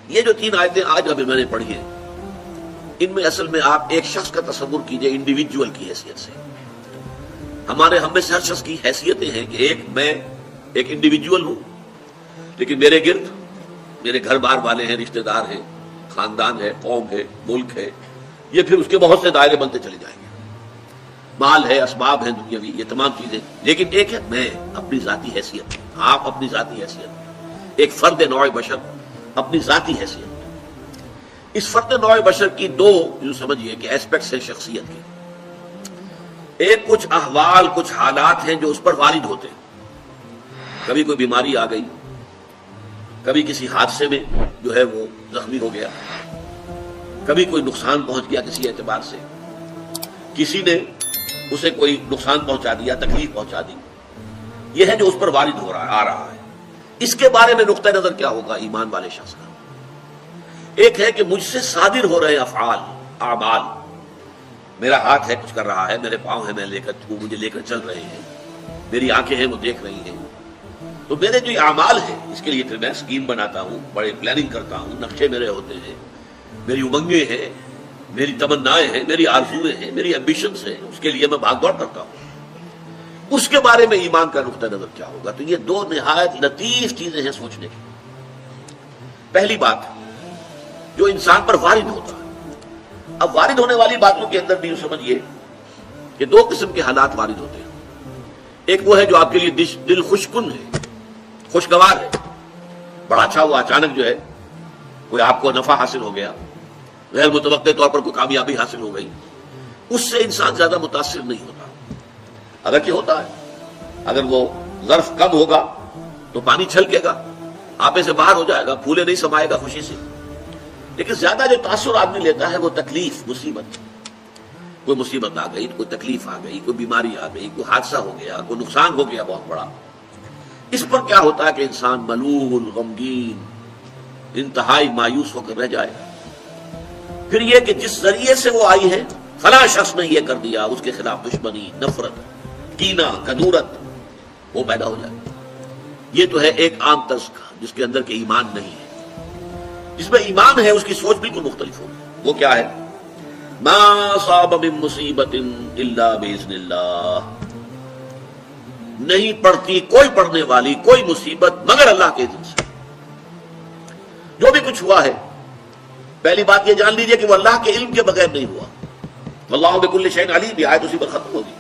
یہ جو 3 آیتیں آج ابھی میں نے پڑھی ہیں، ان میں اصل میں آپ ایک شخص کا تصور کیجئے انڈیویجول کی حیثیت سے. ہم میں سے ہر شخص کی حیثیتیں ہیں کہ میں ایک انڈیویجول ہوں، لیکن میرے گرد میرے گھر بار والے ہیں، رشتہ دار ہیں، خاندان ہے، قوم ہے، ملک ہے، یہ پھر اس کے بہت سے دائرے بنتے چلے جائیں گے. مال ہے، اسباب ہیں دنیاوی، یہ تمام چیزیں. لیکن ایک ہے میں اپنی ذاتی حیثیت، آپ اپنی ذاتی حیثیت، ایک فرد نوع بشر اپنی ذاتی حیثیت. اس فرد نوع بشر کی 2 جو سمجھیے کہ ایسپیکٹس ہیں شخصیت کے. ایک کچھ احوال، کچھ حالات ہیں جو اس پر وارد ہوتے ہیں. کبھی کوئی بیماری آ گئی، کبھی کسی حادثے میں جو ہے وہ زخمی ہو گیا، کبھی کوئی نقصان پہنچ گیا کسی اعتبار سے، کسی نے اسے کوئی نقصان پہنچا دیا، تکلیف پہنچا دی. یہ ہے جو اس پر وارد ہو رہا ہے، آ رہا ہے. اس کے بارے میں نقطہ نظر کیا ہوگا ایمان والے شخص کا؟ ایک ہے کہ مجھ سے صادر ہو رہے افعال، اعمال، میرا ہاتھ ہے کچھ کر رہا ہے، میرے پاؤں ہیں مجھے لے کر چل رہے ہیں، میری آنکھیں ہیں وہ دیکھ رہی ہیں. تو میرے جو اعمال ہیں اس کے لیے پھر میں اسکیم بناتا ہوں، بڑے پلاننگ کرتا ہوں، نقشے میرے ہوتے ہیں، میری امنگیں ہیں، میری تمنائیں ہیں، میری آرزویں ہیں، میری ایمبیشنز ہیں، اس کے لیے میں بھاگ دوڑ کرتا ہوں. اس کے بارے میں ایمان کا نقطہ نظر کیا ہوگا؟ تو یہ 2 نہایت لطیف چیزیں ہیں سوچنے کی. پہلی بات جو انسان پر وارد ہوتا ہے. اب وارد ہونے والی باتوں کے اندر بھی سمجھیے کہ 2 قسم کے حالات وارد ہوتے ہیں. ایک وہ ہے جو آپ کے لیے دل خوشکن ہے، خوشگوار ہے، بڑا اچھا ہوا، اچانک جو ہے کوئی آپ کو نفع حاصل ہو گیا، غیر متوقع طور پر کوئی کامیابی حاصل ہو گئی. اس سے انسان زیادہ متاثر نہیں ہوتا. اگرچہ ہوتا ہے، اگر وہ ظرف کم ہوگا تو پانی چھلکے گا، آپے سے باہر ہو جائے گا، پھولے نہیں سمائے گا خوشی سے. لیکن زیادہ جو تاثر آدمی لیتا ہے وہ تکلیف، مصیبت. کوئی مصیبت آ گئی، کوئی تکلیف آ گئی، کوئی بیماری آ گئی، کوئی حادثہ ہو گیا، کوئی نقصان ہو گیا بہت بڑا. اس پر کیا ہوتا ہے کہ انسان ملول، غمگین، انتہائی مایوس ہو کر رہ جائے. پھر یہ کہ جس ذریعے سے وہ آئی ہے، فلاں شخص نے یہ کر دیا، اس کے خلاف دشمنی، نفرت، کینہ، کدورت وہ پیدا ہو جائے. یہ تو ہے ایک عام طرز کا جس کے اندر کہ ایمان نہیں ہے. جس میں ایمان ہے اس کی سوچ بالکل مختلف ہوگی. وہ کیا ہے؟ ما صاب من مصیبت الا باذن اللہ. نہیں پڑتی کوئی پڑھنے والی کوئی مصیبت مگر اللہ کے اذن سے. جو بھی کچھ ہوا ہے، پہلی بات یہ جان لیجئے کہ وہ اللہ کے علم کے بغیر نہیں ہوا. واللہ بکل شیء علیم، یہ آیت اسی پر ختم ہوگی.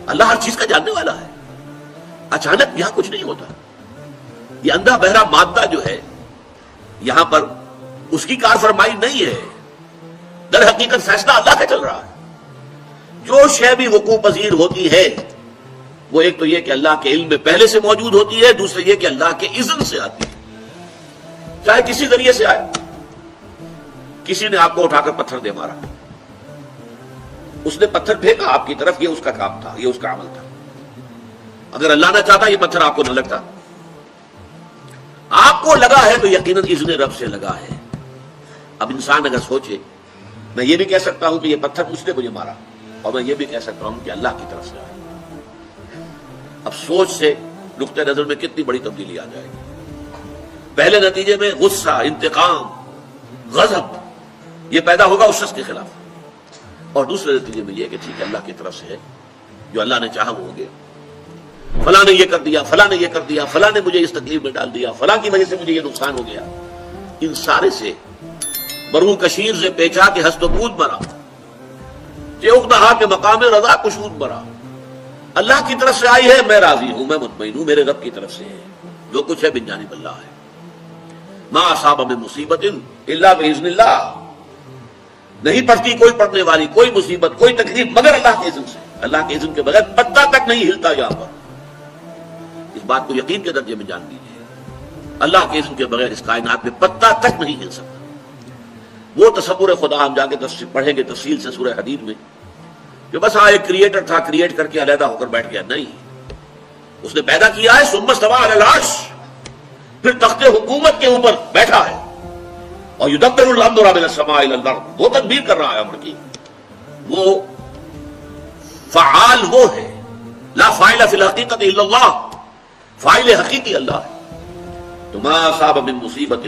اللہ ہر چیز کا جاننے والا ہے. اچانک یہاں کچھ نہیں ہوتا. یہ اندھا بہرا مادہ جو ہے یہاں پر اس کی کار فرمائی نہیں ہے، در حقیقت فیصلہ اللہ کا چل رہا ہے. جو شے بھی وقوع پذیر ہوتی ہے وہ ایک تو یہ کہ اللہ کے علم میں پہلے سے موجود ہوتی ہے، دوسرے یہ کہ اللہ کے اذن سے آتی ہے. چاہے کسی ذریعے سے آئے. کسی نے آپ کو اٹھا کر پتھر دے مارا، اس نے پتھر پھینکا آپ کی طرف، یہ اس کا کام تھا، یہ اس کا عمل تھا. اگر اللہ نہ چاہتا یہ پتھر آپ کو نہ لگتا. آپ کو لگا ہے تو یقیناً اذن رب سے لگا ہے. اب انسان اگر سوچے، میں یہ بھی کہہ سکتا ہوں کہ یہ پتھر اس نے مجھے مارا، اور میں یہ بھی کہہ سکتا ہوں کہ اللہ کی طرف سے آیا. اب سوچ سے نقطہ نظر میں کتنی بڑی تبدیلی آ جائے گی. پہلے نتیجے میں غصہ، انتقام، غضب یہ پیدا ہوگا اس شخص کے خلاف، اور دوسرے نتیجے میں یہ کہ ٹھیک ہے اللہ کی طرف سے ہے، جو اللہ نے چاہا وہ ہو گیا. فلاں نے یہ کر دیا، فلاں نے یہ کر دیا، فلاں نے مجھے اس تکلیف میں ڈال دیا، فلاں کی وجہ سے مجھے یہ نقصان ہو گیا. ان سارے سے برو کشیر سے پیچا کہ ہست و بود مرا، چوکدہا کے مقام رضا کشود مرا. اللہ کی طرف سے آئی ہے، میں راضی ہوں، میں مطمئن ہوں، میرے رب کی طرف سے ہے. جو کچھ ہے من جانب اللہ ہے. ما اصاب من مصیبت الا باذن اللہ. نہیں پڑتی کوئی پڑھنے والی کوئی مصیبت، کوئی تکلیف مگر اللہ کے اذن سے. اللہ کے اذن کے بغیر پتہ تک نہیں ہلتا. یہاں پر اس بات کو یقین کے درجے میں جان لیجیے، اللہ کے اذن کے بغیر اس کائنات میں پتہ تک نہیں ہل سکتا. وہ تصور خدا ہم جا کے پڑھیں گے تفصیل سے سورہ حدید میں، کہ بس ایک کریٹر تھا، کریٹ کر کے علیحدہ ہو کر بیٹھ گیا. نہیں، اس نے پیدا کیا ہے. ثم استوى علی العرش، پھر تخت حکومت کے اوپر بیٹھا ہے. اور یدبر الامر من السماء الى الارض، وہ تدبیر کر رہا ہے امر کی. وہ فعال وہ ہے، لا فاعل فی الحقیقت الا اللہ. فاعل حقیقی اللہ ہے. تو ما اصاب من مصیبت